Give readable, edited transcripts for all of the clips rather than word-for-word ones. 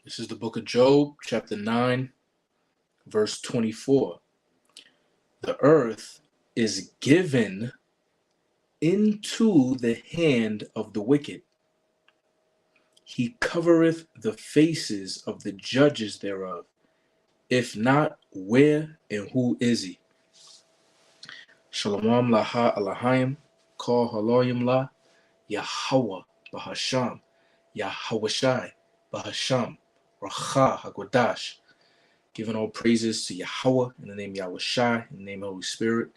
This is the book of Job, chapter 9, verse 24. The earth is given into the hand of the wicked. He covereth the faces of the judges thereof. If not, where and who is he? Shalom laha alahayim, kol haloyim la, Yahweh bahasham, Yahweh bahasham, Racha hagodash. Giving all praises to Yahweh in the name Yahweh Shai, in the name of the Holy Spirit.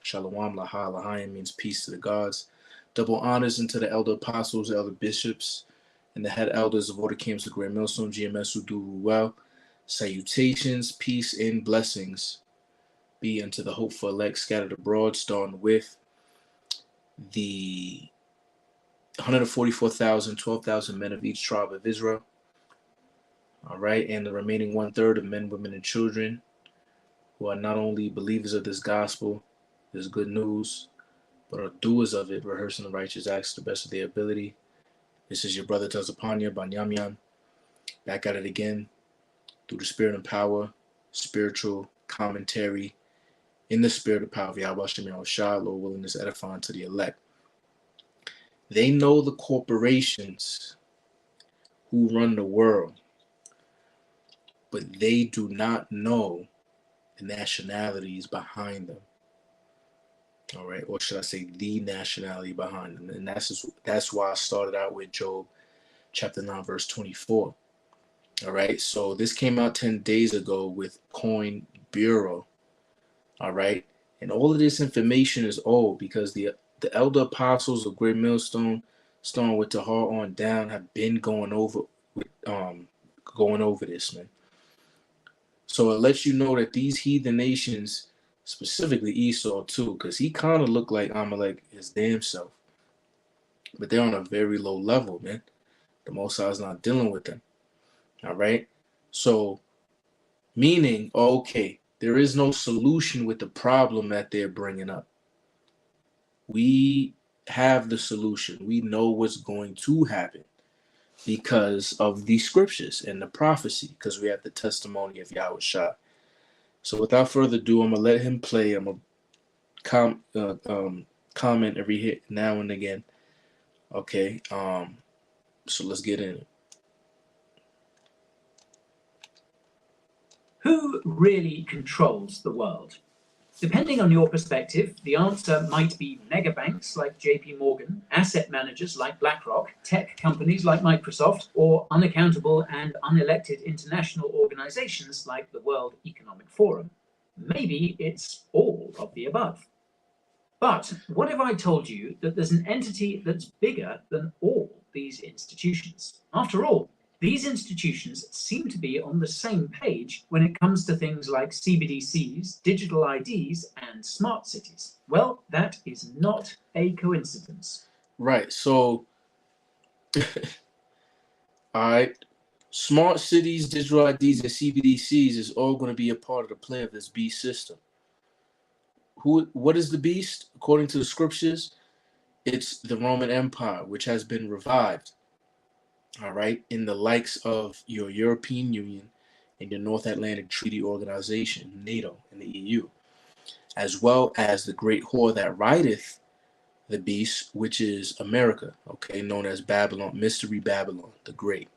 Shalom laha alahayim means peace to the gods. Double honors unto the elder apostles, elder bishops, and the head elders of all the camps of Great Millstone, GMS, who do well. Salutations, peace, and blessings be unto the hopeful elect scattered abroad, starting with the 144,000, 12,000 men of each tribe of Israel. All right, and the remaining 1/3 of men, women, and children who are not only believers of this gospel, this good news, but are doers of it, rehearsing the righteous acts to the best of their ability. This is your brother Tazapanya Banyamyan, back at it again through the spirit and power, spiritual commentary in the spirit of power of Yahweh Shem Yahweh Shai, Lord willing, this edifying to the elect. They know the corporations who run the world, but they do not know the nationalities behind them. All right, or should I say the nationality behind them? And that's why I started out with Job chapter 9, verse 24. All right, so this came out 10 days ago with Coin Bureau. All right, and all of this information is old because the elder apostles of Great Millstone, starting with Tahar on down, have been going over this, man. So it lets you know that these heathen nations, specifically Esau too, because he kind of looked like Amalek his damn self, but they're on a very low level, man. The Most High is not dealing with them. All right, so meaning, okay, there is no solution with the problem that they're bringing up. We have the solution. We know what's going to happen because of the scriptures and the prophecy, because we have the testimony of Yahweh Shai. So without further ado, I'm going to let him play. I'm going to comment every hit now and again. Okay, so let's get in it. Who really controls the world? Depending on your perspective, the answer might be mega banks like JP Morgan, asset managers like BlackRock, tech companies like Microsoft, or unaccountable and unelected international organizations like the World Economic Forum. Maybe it's all of the above. But what if I told you that there's an entity that's bigger than all these institutions? After all, these institutions seem to be on the same page when it comes to things like CBDCs, digital IDs, and smart cities. Well, that is not a coincidence. Right, so, all right, smart cities, digital IDs, and CBDCs is all going to be a part of the play of this beast system. What is the beast? According to the scriptures, it's the Roman Empire, which has been revived. All right, in the likes of your European Union and your North Atlantic Treaty Organization, NATO, and the EU, as well as the great whore that rideth the beast, which is America, okay, known as Babylon, Mystery Babylon, the Great.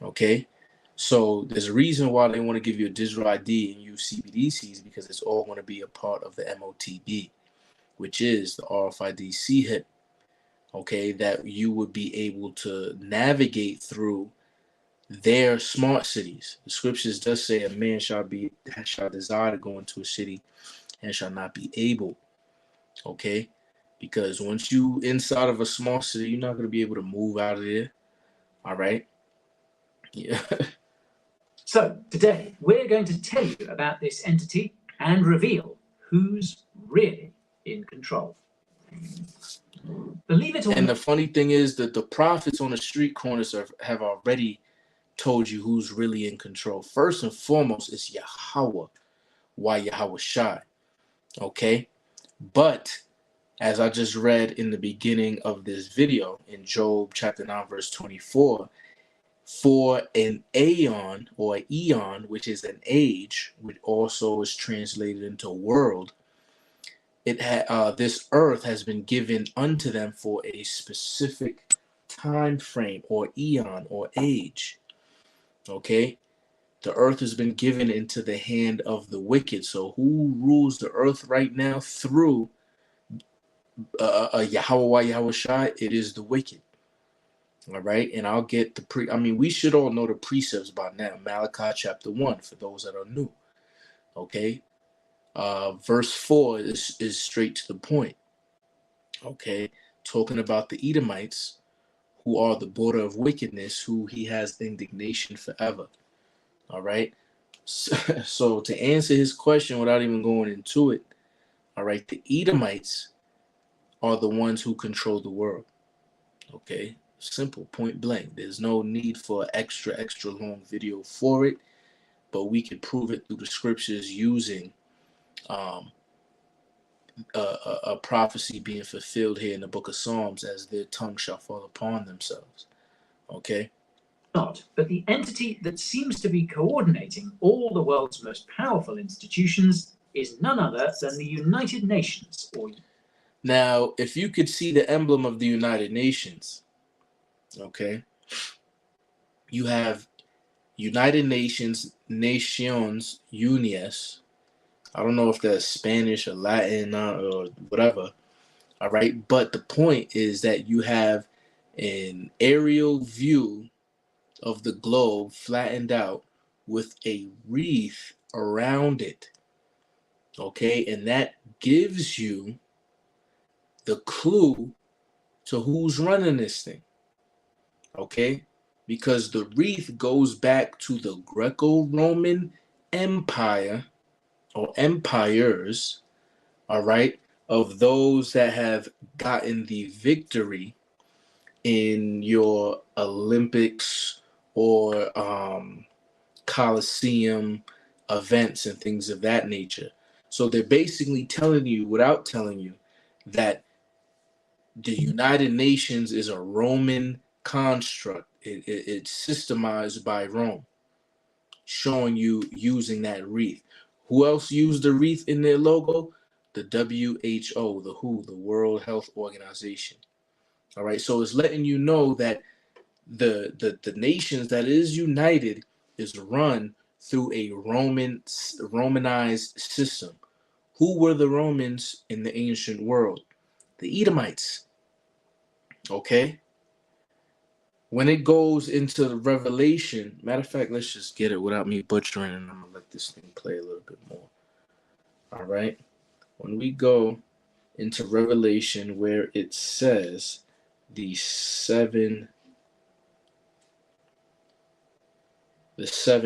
Okay, so there's a reason why they want to give you a digital ID and use CBDCs, because it's all going to be a part of the MOTB, which is the RFID CHIP. Okay, that you would be able to navigate through their smart cities. The scriptures does say a man shall desire to go into a city and shall not be able. Okay, because once you inside of a small city, you're not going to be able to move out of there. All right. Yeah. So today we're going to tell you about this entity and reveal who's really in control. Believe it or not. And the funny thing is that the prophets on the street corners have already told you who's really in control. First and foremost, it's Yahweh. Why Yahweh Shai? Okay? But as I just read in the beginning of this video in Job chapter 9, verse 24, For an aeon or eon, which is an age, which also is translated into world, this earth has been given unto them for a specific time frame or eon or age. Okay, the earth has been given into the hand of the wicked. So who rules the earth right now through Yahweh Yahweh Shai? It is the wicked. All right, and I'll get we should all know the precepts by now. Malachi chapter 1 for those that are new. Okay, verse 4 is straight to the point. Okay, talking about the Edomites, who are the border of wickedness, who he has indignation forever. All right, so to answer his question without even going into it, all right, the Edomites are the ones who control the world. Okay, simple, point blank. There's no need for extra long video for it, but we can prove it through the scriptures using a prophecy being fulfilled here in the book of Psalms, as their tongue shall fall upon themselves. Okay. Not, but the entity that seems to be coordinating all the world's most powerful institutions is none other than the United Nations. Now, if you could see the emblem of the United Nations, okay, you have United Nations, Nations Unies. I don't know if that's Spanish or Latin or whatever. All right. But the point is that you have an aerial view of the globe flattened out with a wreath around it. Okay. And that gives you the clue to who's running this thing. Okay. Because the wreath goes back to the Greco-Roman Empire or empires, all right, of those that have gotten the victory in your Olympics or Coliseum events and things of that nature. So they're basically telling you, without telling you, that the United Nations is a Roman construct. It's systemized by Rome, showing you using that wreath. Who else used the wreath in their logo? The WHO, the WHO, the World Health Organization. All right, so it's letting you know that the nations that is united is run through a Romanized system. Who were the Romans in the ancient world? The Edomites. Okay. When it goes into the Revelation, matter of fact, let's just get it without me butchering, and I'm gonna let this thing play a little bit more. All right. When we go into Revelation, where it says the seven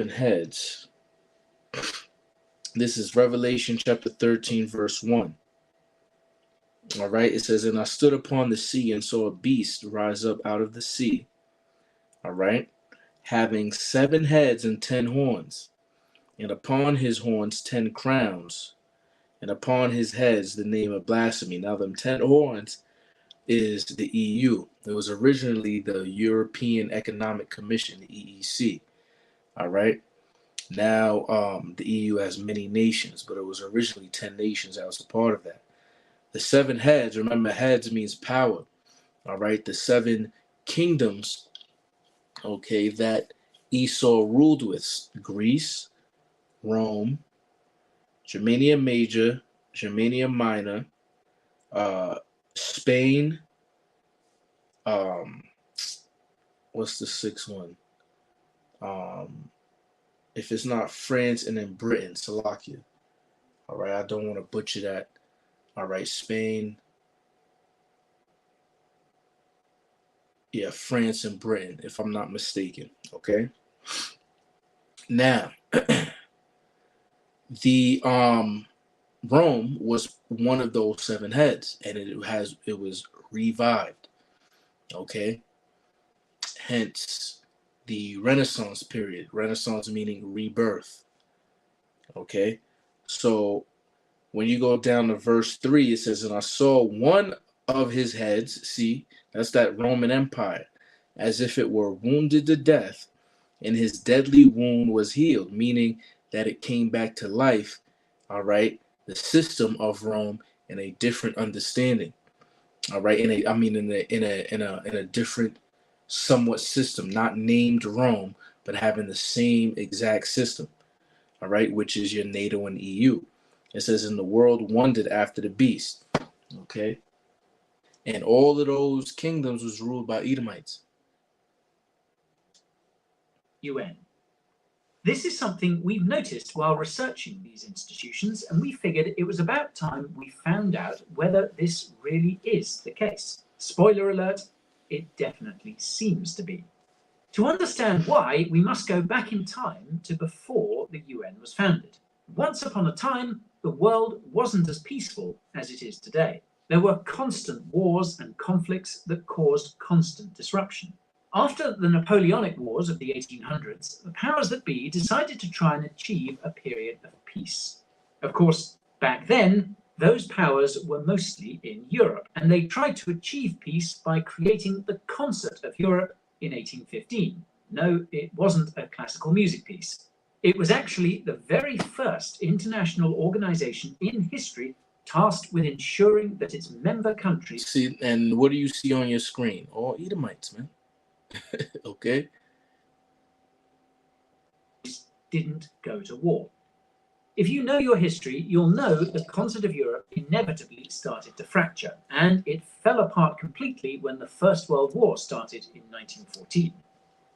heads. This is Revelation chapter 13, verse 1. All right. It says, and I stood upon the sea and saw a beast rise up out of the sea. All right. Having 7 heads and 10 horns, and upon his horns 10 crowns, and upon his heads the name of blasphemy. Now, them 10 horns is the EU. It was originally the European Economic Commission, the EEC. All right. Now, the EU has many nations, but it was originally 10 nations that was a part of that. The 7 heads, remember, heads means power. All right. The 7 kingdoms, okay, that Esau ruled with: Greece, Rome, Germania Major, Germania Minor, Spain, what's the 6th one? If it's not France, and then Britain, Slovakia. All right, I don't want to butcher that. All right, Spain. Yeah, France and Britain, if I'm not mistaken. Okay. Now, the Rome was one of those 7 heads, and it was revived. Okay. Hence the Renaissance period. Renaissance meaning rebirth. Okay. So when you go down to verse 3, it says, and I saw one of his heads, see, that's that Roman Empire, as if it were wounded to death, and his deadly wound was healed, meaning that it came back to life, all right, the system of Rome in a different understanding, all right, in a different somewhat system, not named Rome, but having the same exact system, all right, which is your NATO and EU. It says, "And the world wondered after the beast," okay, and all of those kingdoms was ruled by Edomites. UN. This is something we've noticed while researching these institutions, and we figured it was about time we found out whether this really is the case. Spoiler alert, it definitely seems to be. To understand why, we must go back in time to before the UN was founded. Once upon a time, the world wasn't as peaceful as it is today. There were constant wars and conflicts that caused constant disruption. After the Napoleonic Wars of the 1800s, the powers that be decided to try and achieve a period of peace. Of course, back then, those powers were mostly in Europe, and they tried to achieve peace by creating the Concert of Europe in 1815. No, it wasn't a classical music piece. It was actually the very first international organization in history tasked with ensuring that its member countries... See, and what do you see on your screen? All Edomites, man. Okay. Didn't go to war. If you know your history, you'll know the Concert of Europe inevitably started to fracture, and it fell apart completely when the First World War started in 1914.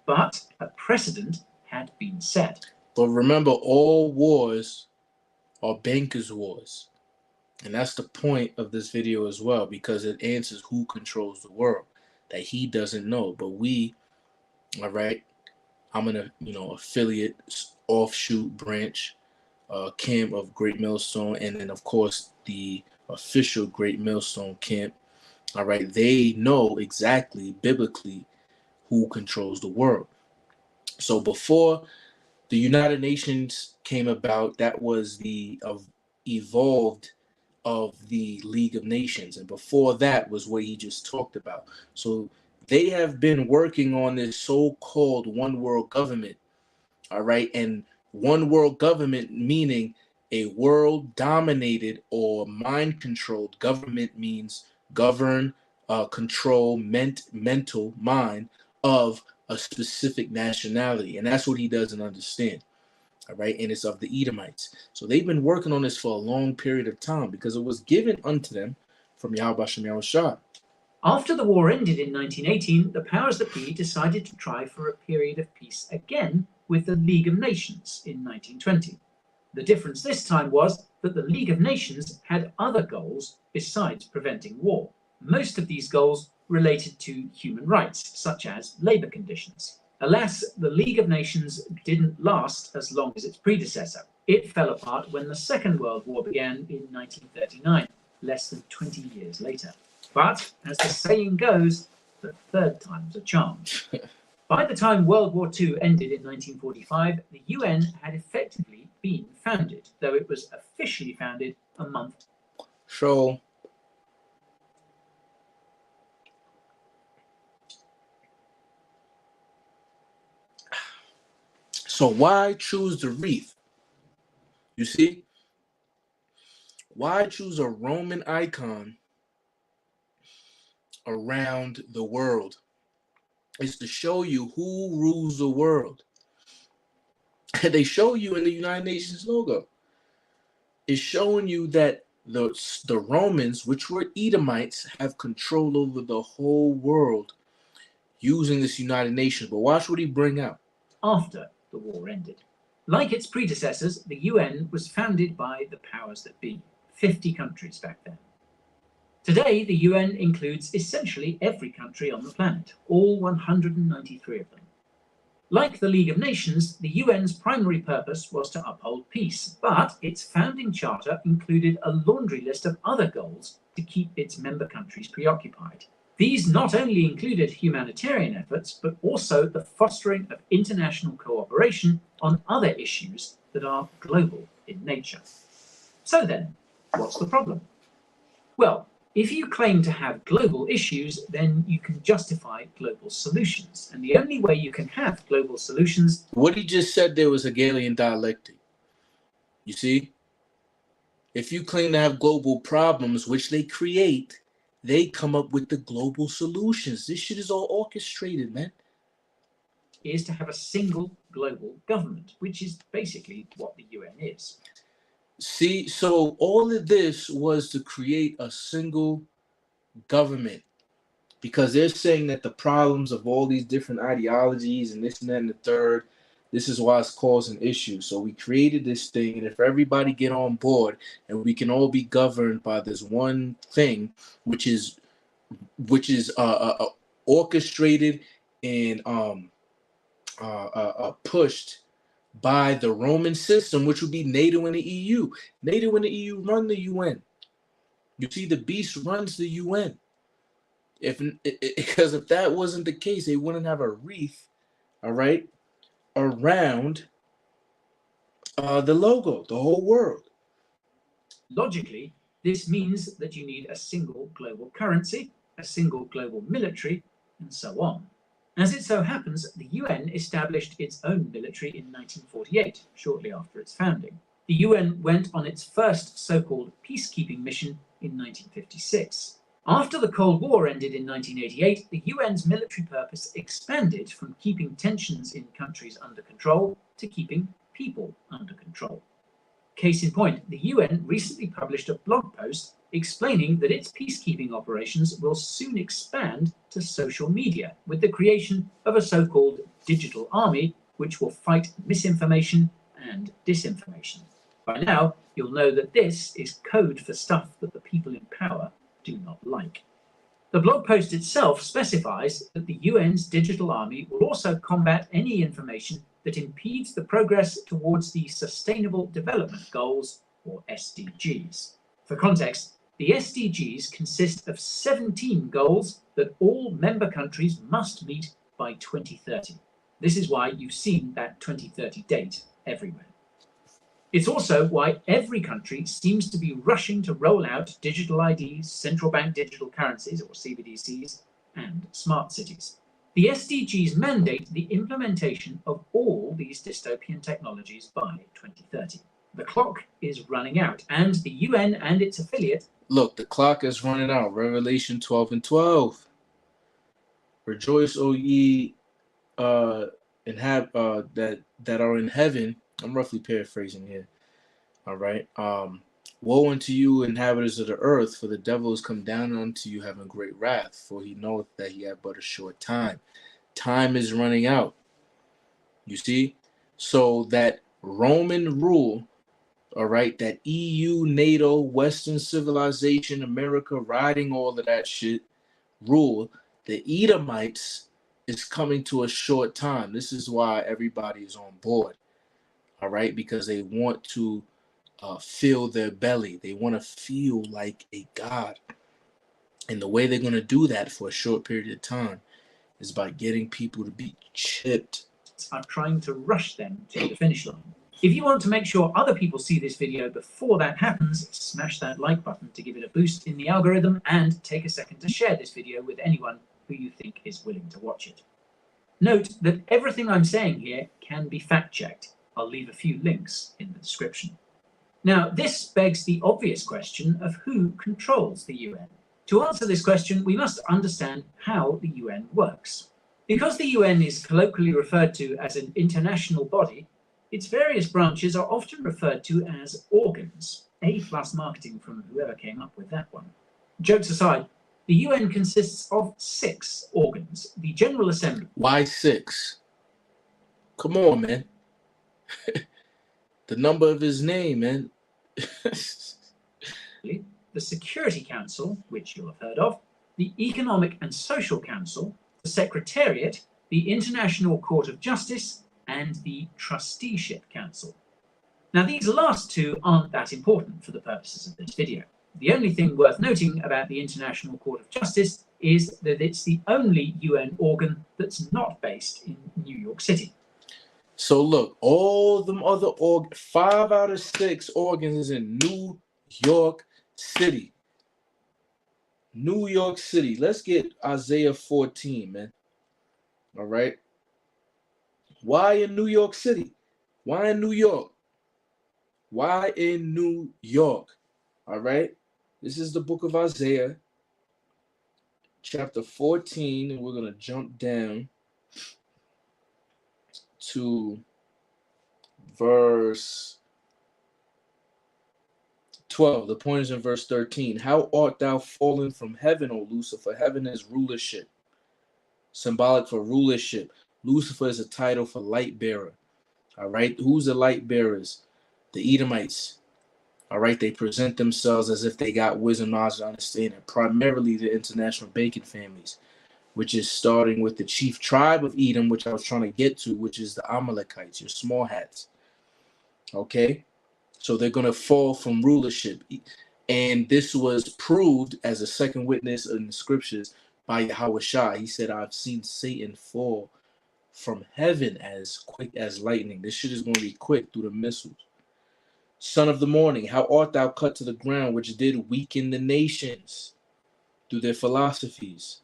But a precedent had been set. But remember, all wars are bankers' wars. And that's the point of this video as well, because it answers who controls the world, that he doesn't know. But we, all right, I'm an affiliate, offshoot branch, camp of Great Millstone, and then of course the official Great Millstone camp. All right, they know exactly biblically who controls the world. So before the United Nations came about, that was the evolved of the League of Nations, and before that was what he just talked about. So they have been working on this so-called one world government, all right, and one world government meaning a world dominated or mind controlled. Government means govern, control, mental mind of a specific nationality, and that's what he doesn't understand. All right, and it's of the Edomites. So they've been working on this for a long period of time because it was given unto them from Yahweh Shem Yahushua. After the war ended in 1918, the powers that be decided to try for a period of peace again with the League of Nations in 1920. The difference this time was that the League of Nations had other goals besides preventing war. Most of these goals related to human rights, such as labor conditions. Alas, the League of Nations didn't last as long as its predecessor. It fell apart when the Second World War began in 1939, less than 20 years later. But, as the saying goes, the third time's a charm. By the time World War II ended in 1945, the UN had effectively been founded, though it was officially founded a month. So why choose the wreath? You see? Why choose a Roman icon around the world? It's to show you who rules the world. And they show you in the United Nations logo. It's showing you that the Romans, which were Edomites, have control over the whole world using this United Nations. But watch what he bring out. After the war ended. Like its predecessors, the UN was founded by the powers that be, 50 countries back then. Today, the UN includes essentially every country on the planet, all 193 of them. Like the League of Nations, the UN's primary purpose was to uphold peace, but its founding charter included a laundry list of other goals to keep its member countries preoccupied. These not only included humanitarian efforts, but also the fostering of international cooperation on other issues that are global in nature. So then, what's the problem? Well, If you claim to have global issues, then you can justify global solutions. And the only way you can have global solutions. What he just said there was Hegelian dialectic. You see? If you claim to have global problems, which they create, they come up with the global solutions. This shit is all orchestrated, man. Is to have a single global government, which is basically what the UN is. See, so all of this was to create a single government because they're saying that the problems of all these different ideologies and this and that and the third, this is why it's causing issues. So we created this thing, and if everybody get on board and we can all be governed by this one thing, which is orchestrated and pushed by the Roman system, which would be NATO and the EU. NATO and the EU run the UN. You see, the beast runs the UN. Because if that wasn't the case, they wouldn't have a wreath, all right, around the logo, the whole world. Logically, this means that you need a single global currency, a single global military, and so on. As it so happens, the UN established its own military in 1948, shortly after its founding. The UN went on its first so-called peacekeeping mission in 1956. After the Cold War ended in 1988, the UN's military purpose expanded from keeping tensions in countries under control to keeping people under control. Case in point, the UN recently published a blog post explaining that its peacekeeping operations will soon expand to social media with the creation of a so-called digital army which will fight misinformation and disinformation. By now, you'll know that this is code for stuff that the people in power do not like. The blog post itself specifies that the UN's digital army will also combat any information that impedes the progress towards the Sustainable Development Goals, or SDGs. For context, the SDGs consist of 17 goals that all member countries must meet by 2030. This is why you've seen that 2030 date everywhere. It's also why every country seems to be rushing to roll out digital IDs, central bank digital currencies, or CBDCs, and smart cities. The SDGs mandate the implementation of all these dystopian technologies by 2030. The clock is running out, and the UN and its affiliate. Look, the clock is running out. Revelation 12 and 12. Rejoice, O ye that are in heaven. I'm roughly paraphrasing here. All right. Woe unto you, inhabitants of the earth, for the devil is come down unto you having great wrath, for he knoweth that he hath but a short time. Time is running out. You see? So that Roman rule, all right, that EU, NATO, Western civilization, America, riding all of that shit rule, the Edomites is coming to a short time. This is why everybody is on board. All right, because they want to fill their belly. They want to feel like a god. And the way they're going to do that for a short period of time is by getting people to be chipped. I'm trying to rush them to the finish line. If you want to make sure other people see this video before that happens, smash that like button to give it a boost in the algorithm, and take a second to share this video with anyone who you think is willing to watch it. Note that everything I'm saying here can be fact-checked. I'll leave a few links in the description. Now, this begs the obvious question of who controls the UN. To answer this question, we must understand how the UN works. Because the UN is colloquially referred to as an international body, its various branches are often referred to as organs. A+ marketing from whoever came up with that one. Jokes aside, the UN consists of 6 organs. The General Assembly. Why 6? Come on, man. The number of his name, man. The Security Council, which you'll have heard of, the Economic and Social Council, the Secretariat, the International Court of Justice, and the Trusteeship Council. Now, these last 2 aren't that important for the purposes of this video. The only thing worth noting about the International Court of Justice is that it's the only UN organ that's not based in New York City. So look, all them other 5 out of 6 organs is in New York City. New York City. Let's get Isaiah 14, man. All right. Why in New York City? Why in New York? Why in New York? All right. This is the book of Isaiah, chapter 14, and we're going to jump down to verse 12. The point is in verse 13. How art thou fallen from heaven, O Lucifer? Heaven is rulership, symbolic for rulership. Lucifer is a title for light bearer. All right. Who's the light bearers? The Edomites. All right. They present themselves as if they got wisdom, knowledge, and understanding. Primarily the international Bacon families, which is starting with the chief tribe of Edom, which I was trying to get to, which is the Amalekites, your small hats. Okay. So they're going to fall from rulership. And this was proved as a second witness in the scriptures by Yahweh Shai. He said, I've seen Satan fall from heaven as quick as lightning. This shit is going to be quick through the missiles. Son of the morning, how art thou cut to the ground, which did weaken the nations through their philosophies?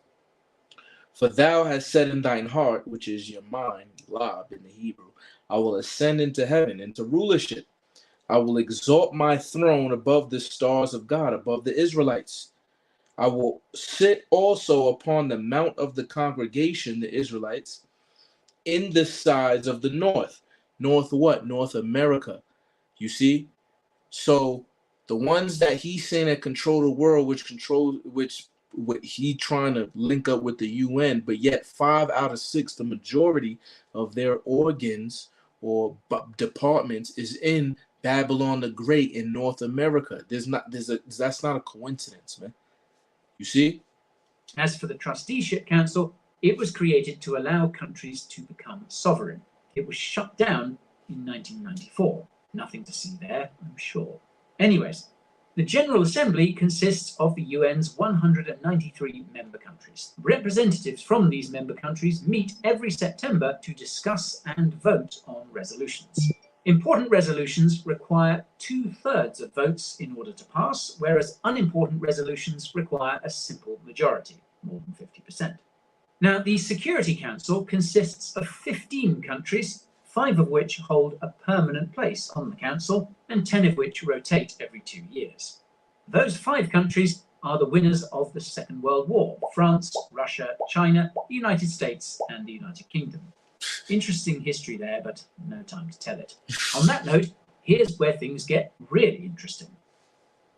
For thou hast said in thine heart, which is your mind, Lab in the Hebrew, I will ascend into heaven, into rulership. I will exalt my throne above the stars of God, above the Israelites. I will sit also upon the mount of the congregation, the Israelites, in the sides of the north. North what? North America. You see? So the ones that he's saying that control the world, which what he trying to link up with the UN, but yet 5 out of 6, the majority of their organs or departments is in Babylon the Great in North America. That's not a coincidence, man. You see? As for the Trusteeship Council, it was created to allow countries to become sovereign. It was shut down in 1994. Nothing to see there, I'm sure. Anyways, the General Assembly consists of the UN's 193 member countries. Representatives from these member countries meet every September to discuss and vote on resolutions. Important resolutions require 2/3 of votes in order to pass, whereas unimportant resolutions require a simple majority, more than 50%. Now, the Security Council consists of 15 countries, 5 of which hold a permanent place on the Council, and 10 of which rotate every 2 years. Those 5 countries are the winners of the Second World War: France, Russia, China, the United States, and the United Kingdom. Interesting history there, but no time to tell it. On that note, here's where things get really interesting.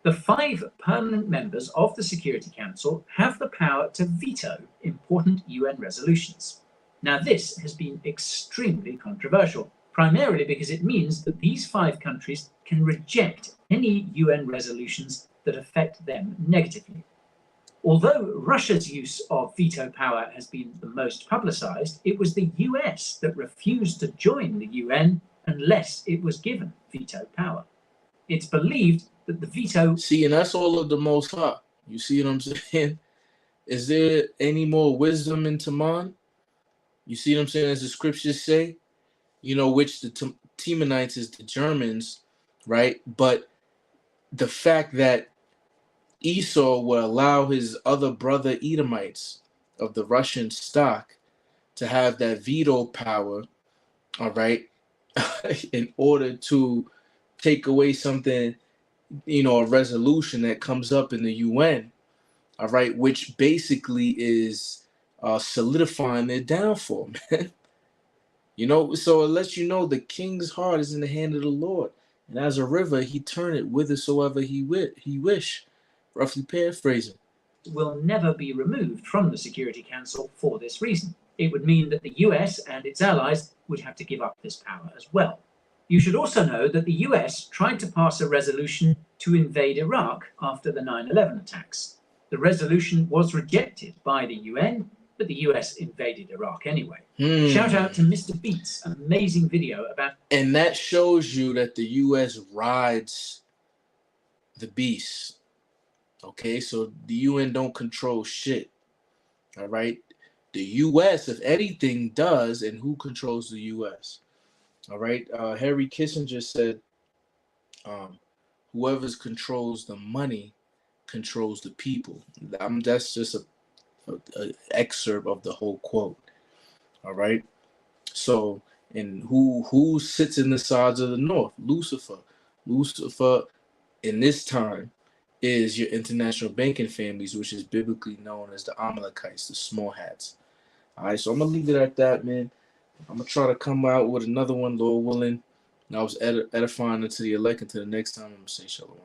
The 5 permanent members of the Security Council have the power to veto important UN resolutions. Now, this has been extremely controversial, primarily because it means that these 5 countries can reject any UN resolutions that affect them negatively. Although Russia's use of veto power has been the most publicized, it was the US that refused to join the UN unless it was given veto power. It's believed that the veto... See, and that's all of the Most High. You see what I'm saying? Is there any more wisdom in Taman? You see what I'm saying? As the scriptures say, which the Temanites is the Germans, right? But the fact that Esau would allow his other brother Edomites of the Russian stock to have that veto power, all right, in order to take away something, a resolution that comes up in the UN, all right, which basically is solidifying their downfall, man. So it lets you know the king's heart is in the hand of the Lord. And as a river, he turn it whithersoever he wish. Roughly paraphrasing. Will never be removed from the Security Council for this reason. It would mean that the US and its allies would have to give up this power as well. You should also know that the US tried to pass a resolution to invade Iraq after the 9/11 attacks. The resolution was rejected by the UN, but the US invaded Iraq anyway. Shout out to Mr. Beats' amazing video about... And that shows you that the US rides the beast. Okay, so the UN don't control shit. All right, the US, if anything, does, and who controls the US? All right, Harry Kissinger said, whoever controls the money controls the people. That's just a excerpt of the whole quote. All right. So, and who sits in the sides of the north? Lucifer. Lucifer in this time is your international banking families, which is biblically known as the Amalekites, the small hats. All right, so I'm gonna leave it at that, man. I'm gonna try to come out with another one, Lord willing. And I was edifying unto the elect. Until the next time, I'm gonna say shalom.